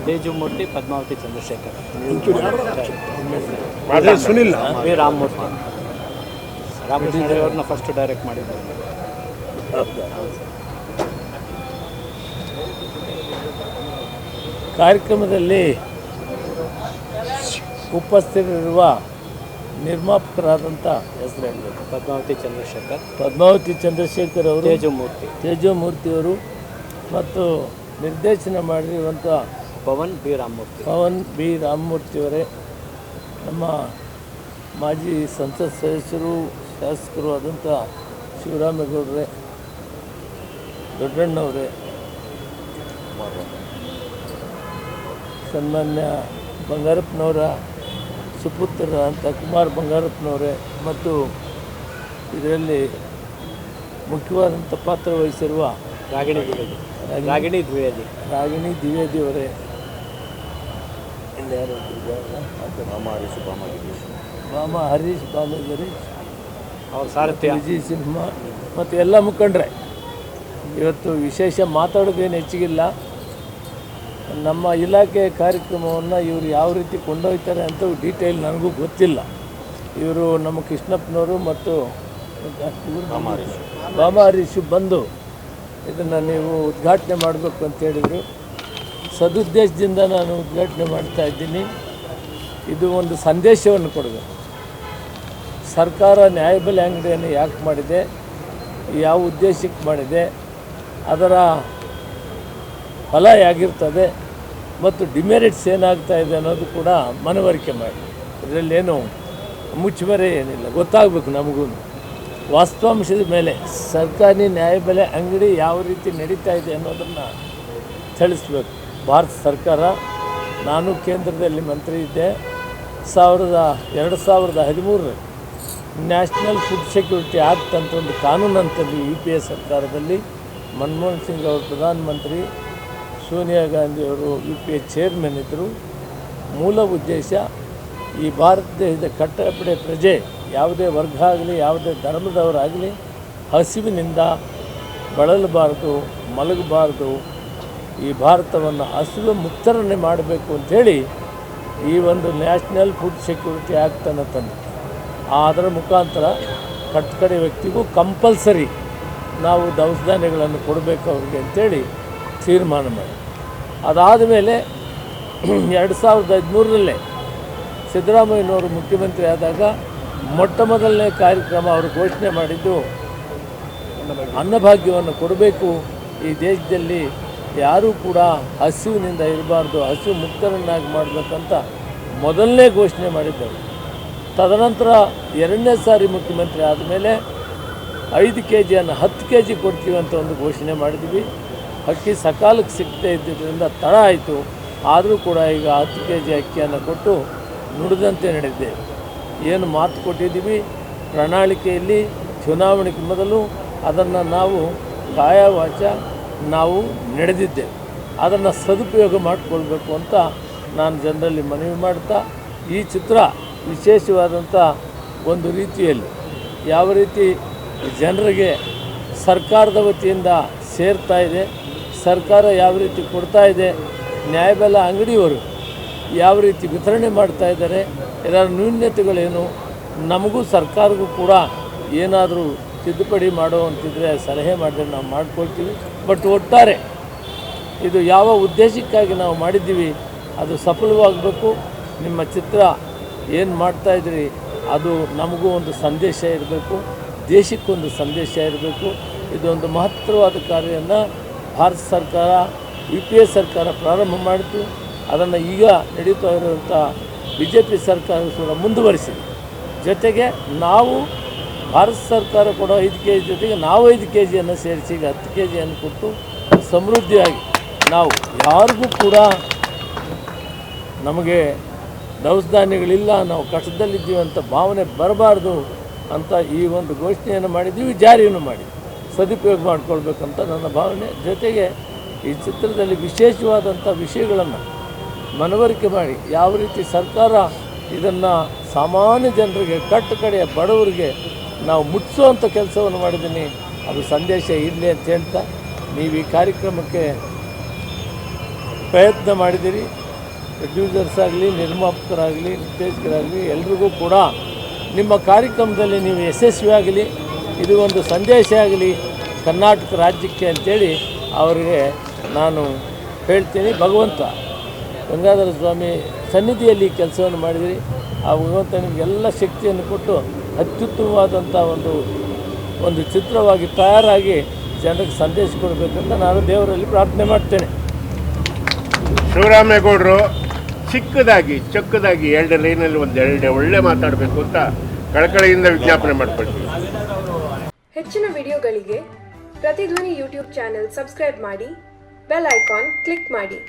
ತೇಜುಮೂರ್ತಿ, Padmavati Chandrashekhar, Sunil V Ramamurthy. Ramakrishna ಅವ್ರನ್ನ first direct ಮಾಡಿದ್ದಾರೆ. ಕಾರ್ಯಕ್ರಮದಲ್ಲಿ ಉಪಸ್ಥಿತರಿರುವ ನಿರ್ಮಾಪಕರಾದಂಥ ಹೆಸರು ಹೇಳಬೇಕು. ಪದ್ಮಾವತಿ ಚಂದ್ರಶೇಖರ್ ಅವರು, ತೇಜುಮೂರ್ತಿಯವರು ಮತ್ತು ನಿರ್ದೇಶನ ಮಾಡಿರುವಂಥ ಪವನ್ ಬಿ ರಾಮಮೂರ್ತಿಯವರೇ, ನಮ್ಮ ಮಾಜಿ ಸಂಸತ್ ಸದಸ್ಯರು ಶಾಸಕರು ಆದಂಥ ಶಿವರಾಮೇಗೌಡರೇ, ದೊಡ್ಡಣ್ಣವರೇ, ಸನ್ಮಾನ್ಯ ಬಂಗಾರಪ್ಪನವರ ಸುಪುತ್ರ ಅಂತ ಕುಮಾರ್ ಬಂಗಾರಪ್ಪನವರೇ ಮತ್ತು ಇದರಲ್ಲಿ ಮುಖ್ಯವಾದಂಥ ಪಾತ್ರ ವಹಿಸಿರುವ ರಾಗಿಣಿ ದ್ವಿವೇದಿಯವರೇ, ಇನ್ಯಾರು ಮಾಮ ಹರೀಶ್ ಬಾಮಗಿರೀಶ್, ಅವ್ರ ಸಾರಥ್ಯ ವಿಜಯ್ ಸಿನ್ಹಾ ಮತ್ತು ಎಲ್ಲ ಮುಖಂಡರೇ. ಇವತ್ತು ವಿಶೇಷ ಮಾತಾಡೋದೇನು ಹೆಚ್ಚಿಗಿಲ್ಲ. ನಮ್ಮ ಇಲಾಖೆ ಕಾರ್ಯಕ್ರಮವನ್ನು ಇವರು ಯಾವ ರೀತಿ ಕೊಂಡೊಯ್ತಾರೆ ಅಂತ ಡೀಟೇಲ್ ನನಗೂ ಗೊತ್ತಿಲ್ಲ. ಇವರು ನಮ್ಮ ಕೃಷ್ಣಪ್ಪನವರು ಮತ್ತು ಬಾಮ ಹರೀಶ್ ಬಂದು ಇದನ್ನು ನೀವು ಉದ್ಘಾಟನೆ ಮಾಡಬೇಕು ಅಂತ ಹೇಳಿದರು. ಸದುದ್ದೇಶದಿಂದ ನಾನು ಉದ್ಘಾಟನೆ ಮಾಡ್ತಾ ಇದ್ದೀನಿ. ಇದು ಒಂದು ಸಂದೇಶವನ್ನು ಕೊಡಬೇಕು. ಸರ್ಕಾರ ನ್ಯಾಯಬೆಲೆ ಅಂಗಡಿಯನ್ನು ಯಾಕೆ ಮಾಡಿದೆ, ಯಾವ ಉದ್ದೇಶಕ್ಕೆ ಮಾಡಿದೆ, ಅದರ ಫಲ ಹೇಗಿರ್ತದೆ ಮತ್ತು ಡಿಮೆರಿಟ್ಸ್ ಏನಾಗ್ತಾ ಇದೆ ಅನ್ನೋದು ಕೂಡ ಮನವರಿಕೆ ಮಾಡಿ. ಇದರಲ್ಲೇನು ಮುಚ್ಚುಮರೆ ಏನಿಲ್ಲ, ಗೊತ್ತಾಗಬೇಕು ನಮಗೂ. ವಾಸ್ತವಾಂಶದ ಮೇಲೆ ಸರ್ಕಾರಿ ನ್ಯಾಯಬೆಲೆ ಅಂಗಡಿ ಯಾವ ರೀತಿ ನಡೀತಾ ಇದೆ ಅನ್ನೋದನ್ನು ತಿಳಿಸ್ಬೇಕು. ಭಾರತ ಸರ್ಕಾರ, ನಾನು ಕೇಂದ್ರದಲ್ಲಿ ಮಂತ್ರಿ ಇದ್ದೆ. 2013 ನ್ಯಾಷನಲ್ ಫುಡ್ ಸೆಕ್ಯೂರಿಟಿ ಆ್ಯಕ್ಟ್ ಅಂತ ಒಂದು ಕಾನೂನಂತಲ್ಲಿ UPA ಸರ್ಕಾರದಲ್ಲಿ ಮನಮೋಹನ್ ಸಿಂಗ್ ಅವರು ಪ್ರಧಾನಮಂತ್ರಿ, ಸೋನಿಯಾ ಗಾಂಧಿಯವರು UPA ಚೇರ್ಮನ್ ಇದ್ದರು. ಮೂಲ ಉದ್ದೇಶ ಈ ಭಾರತ ದೇಶದ ಕಟ್ಟಕಡೆ ಪ್ರಜೆ, ಯಾವುದೇ ವರ್ಗ ಆಗಲಿ ಯಾವುದೇ ಧರ್ಮದವರಾಗಲಿ ಹಸಿವಿನಿಂದ ಬಳಲಬಾರ್ದು, ಮಲಗಬಾರ್ದು. ಈ ಭಾರತವನ್ನು ಹಸಿವು ಮುಕ್ತರನ್ನೇ ಮಾಡಬೇಕು ಅಂಥೇಳಿ ಈ ಒಂದು ನ್ಯಾಷನಲ್ ಫುಡ್ ಸೆಕ್ಯೂರಿಟಿ ಆ್ಯಕ್ಟನ್ನು ತಂದು, ಅದರ ಮುಖಾಂತರ ಕಟ್ಟಕಡೆ ವ್ಯಕ್ತಿಗೂ ಕಂಪಲ್ಸರಿ ನಾವು ದವಸ ಧಾನ್ಯಗಳನ್ನು ಕೊಡಬೇಕು ಅವ್ರಿಗೆ ಅಂಥೇಳಿ ತೀರ್ಮಾನ ಮಾಡಿ. ಅದಾದ ಮೇಲೆ 2013 ಸಿದ್ದರಾಮಯ್ಯನವರು ಮುಖ್ಯಮಂತ್ರಿ ಆದಾಗ ಮೊಟ್ಟ ಮೊದಲನೇ ಕಾರ್ಯಕ್ರಮ ಅವರು ಘೋಷಣೆ ಮಾಡಿದ್ದು ಅನ್ನಭಾಗ್ಯವನ್ನು ಕೊಡಬೇಕು. ಈ ದೇಶದಲ್ಲಿ ಯಾರೂ ಕೂಡ ಹಸಿವಿನಿಂದ ಇರಬಾರ್ದು, ಹಸಿವು ಮುಕ್ತರನ್ನಾಗಿ ಮಾಡಬೇಕಂತ ಮೊದಲನೇ ಘೋಷಣೆ ಮಾಡಿದ್ದರು. ತದನಂತರ 2ನೇ ಸಾರಿ ಮುಖ್ಯಮಂತ್ರಿ ಆದಮೇಲೆ 5 kgಯನ್ನು 10 kg ಕೊಡ್ತೀವಿ ಅಂತ ಒಂದು ಘೋಷಣೆ ಮಾಡಿದ್ವಿ. ಅಕ್ಕಿ ಸಕಾಲಕ್ಕೆ ಸಿಗದೇ ಇದ್ದಿದ್ದರಿಂದ ತಡ ಆಯಿತು. ಆದರೂ ಕೂಡ ಈಗ 10 kg ಅಕ್ಕಿಯನ್ನು ಕೊಟ್ಟು ನುಡಿದಂತೆ ನಡೆದಿದೆ. ಏನು ಮಾತು ಕೊಟ್ಟಿದ್ದೀವಿ ಪ್ರಣಾಳಿಕೆಯಲ್ಲಿ ಚುನಾವಣೆಗೆ ಮೊದಲು ಅದನ್ನು ನಾವು ಕಾಯವಾಚ ನಾವು ನಡೆದಿದ್ದೇವೆ. ಅದನ್ನು ಸದುಪಯೋಗ ಮಾಡಿಕೊಳ್ಬೇಕು ಅಂತ ನಾನು ಜನರಲ್ಲಿ ಮನವಿ ಮಾಡ್ತಾ, ಈ ಚಿತ್ರ ವಿಶೇಷವಾದಂಥ ಒಂದು ರೀತಿಯಲ್ಲಿ ಯಾವ ರೀತಿ ಜನರಿಗೆ ಸರ್ಕಾರದ ವತಿಯಿಂದ ಸೇರ್ತಾ ಇದೆ, ಸರ್ಕಾರ ಯಾವ ರೀತಿ ಕೊಡ್ತಾ ಇದೆ, ನ್ಯಾಯಬೆಲೆ ಅಂಗಡಿಯವರು ಯಾವ ರೀತಿ ವಿತರಣೆ ಮಾಡ್ತಾ ಇದ್ದಾರೆ, ಇದರ ನ್ಯೂನ್ಯತೆಗಳೇನು, ನಮಗೂ ಸರ್ಕಾರಕ್ಕೂ ಕೂಡ ಏನಾದರೂ ತಿದ್ದುಪಡಿ ಮಾಡುವಂತಿದ್ರೆ ಸಲಹೆ ಮಾಡಿದ್ರೆ ನಾವು ಮಾಡ್ಕೊಳ್ತೀವಿ. ಬಟ್ ಒಟ್ಟಾರೆ ಇದು ಯಾವ ಉದ್ದೇಶಕ್ಕಾಗಿ ನಾವು ಮಾಡಿದ್ದೀವಿ ಅದು ಸಫಲವಾಗಬೇಕು. ನಿಮ್ಮ ಚಿತ್ರ ಏನು ಮಾಡ್ತಾಯಿದ್ರಿ ಅದು ನಮಗೂ ಒಂದು ಸಂದೇಶ ಇರಬೇಕು, ದೇಶಕ್ಕೊಂದು ಸಂದೇಶ ಇರಬೇಕು. ಇದೊಂದು ಮಹತ್ತರವಾದ ಕಾರ್ಯವನ್ನು ಭಾರತ ಸರ್ಕಾರ UPA ಸರ್ಕಾರ ಪ್ರಾರಂಭ ಮಾಡಿತು. ಅದನ್ನು ಈಗ ನಡೀತಾ ಇರುವಂಥ BJP ಸರ್ಕಾರ ಕೂಡ ಮುಂದುವರಿಸಿದೆ. ಜೊತೆಗೆ ನಾವು ಭಾರತ ಸರ್ಕಾರ ಕೊಡೋ 5 kg ಜೊತೆಗೆ ನಾವು 5 kgಯನ್ನು ಸೇರಿಸಿ ಈಗ 10 kgಯನ್ನು ಕೊಟ್ಟು ಸಮೃದ್ಧಿಯಾಗಿ ನಾವು ಯಾರಿಗೂ ಕೂಡ ನಮಗೆ ದವಸ ಧಾನ್ಯಗಳಿಲ್ಲ, ನಾವು ಕಷ್ಟದಲ್ಲಿದ್ದೀವಿ ಅಂತ ಭಾವನೆ ಬರಬಾರ್ದು ಅಂತ ಈ ಒಂದು ಘೋಷಣೆಯನ್ನು ಮಾಡಿದ್ದೀವಿ, ಜಾರಿಯನ್ನು ಮಾಡಿ ಸದುಪಯೋಗ ಮಾಡಿಕೊಳ್ಬೇಕಂತ ನನ್ನ ಭಾವನೆ. ಜೊತೆಗೆ ಈ ಚಿತ್ರದಲ್ಲಿ ವಿಶೇಷವಾದಂಥ ವಿಷಯಗಳನ್ನು ಮನವರಿಕೆ ಮಾಡಿ ಯಾವ ರೀತಿ ಸರ್ಕಾರ ಇದನ್ನು ಸಾಮಾನ್ಯ ಜನರಿಗೆ ಕಟ್ಟಕಡೆಯ ಬಡವರಿಗೆ ನಾವು ಮುಟ್ಟಿಸುವಂಥ ಕೆಲಸವನ್ನು ಮಾಡಿದ್ದೀನಿ. ಅದು ಸಂದೇಶ ಇರಲಿ ಅಂತ ಹೇಳ್ತಾ, ನೀವು ಈ ಕಾರ್ಯಕ್ರಮಕ್ಕೆ ಪ್ರಯತ್ನ ಮಾಡಿದ್ದೀರಿ. ಪ್ರೊಡ್ಯೂಸರ್ಸ್ ಆಗಲಿ, ನಿರ್ಮಾಪಕರಾಗಲಿ, ನಿರ್ದೇಶಕರಾಗಲಿ ಎಲ್ರಿಗೂ ಕೂಡ ನಿಮ್ಮ ಕಾರ್ಯಕ್ರಮದಲ್ಲಿ ನೀವು ಯಶಸ್ವಿಯಾಗಲಿ, ಇದು ಒಂದು ಸಂದೇಶ ಆಗಲಿ ಕರ್ನಾಟಕ ರಾಜ್ಯಕ್ಕೆ ಅಂತೇಳಿ ಅವರಿಗೆ ನಾನು ಹೇಳ್ತೀನಿ. ಭಗವಂತ ಗಂಗಾಧರ ಸ್ವಾಮಿ ಸನ್ನಿಧಿಯಲ್ಲಿ ಕೆಲಸವನ್ನು ಮಾಡಿದಿರಿ. ಆ ಭಗವಂತ ನಿಮಗೆಲ್ಲ ಶಕ್ತಿಯನ್ನು ಕೊಟ್ಟು ಅತ್ಯುತ್ತಮವಾದಂಥ ಒಂದು ಚಿತ್ರವಾಗಿ ತಯಾರಾಗಿ ಜನರಿಗೆ ಸಂದೇಶ ಕೊಡಬೇಕಂತ ನಾನು ದೇವರಲ್ಲಿ ಪ್ರಾರ್ಥನೆ ಮಾಡ್ತೇನೆ. ಶಿವರಾಮೇಗೌಡರು ಚಿಕ್ಕದಾಗಿ ಚೊಕ್ಕದಾಗಿ 2 ಲೈನಲ್ಲಿ ಒಂದೆರಡು ಒಳ್ಳೆ ಮಾತಾಡಬೇಕು ಅಂತ ಕಳಕಳಿಯಿಂದ ವಿಜ್ಞಾಪನೆ ಮಾಡ್ಕೊಳ್ತೀವಿ. ಹೆಚ್ಚಿನ ವಿಡಿಯೋಗಳಿಗೆ ಪ್ರತಿಧ್ವನಿ ಯೂಟ್ಯೂಬ್ ಚಾನೆಲ್ ಸಬ್ಸ್ಕ್ರೈಬ್ ಮಾಡಿ, ಬೆಲ್ ಐಕಾನ್ ಕ್ಲಿಕ್ ಮಾಡಿ.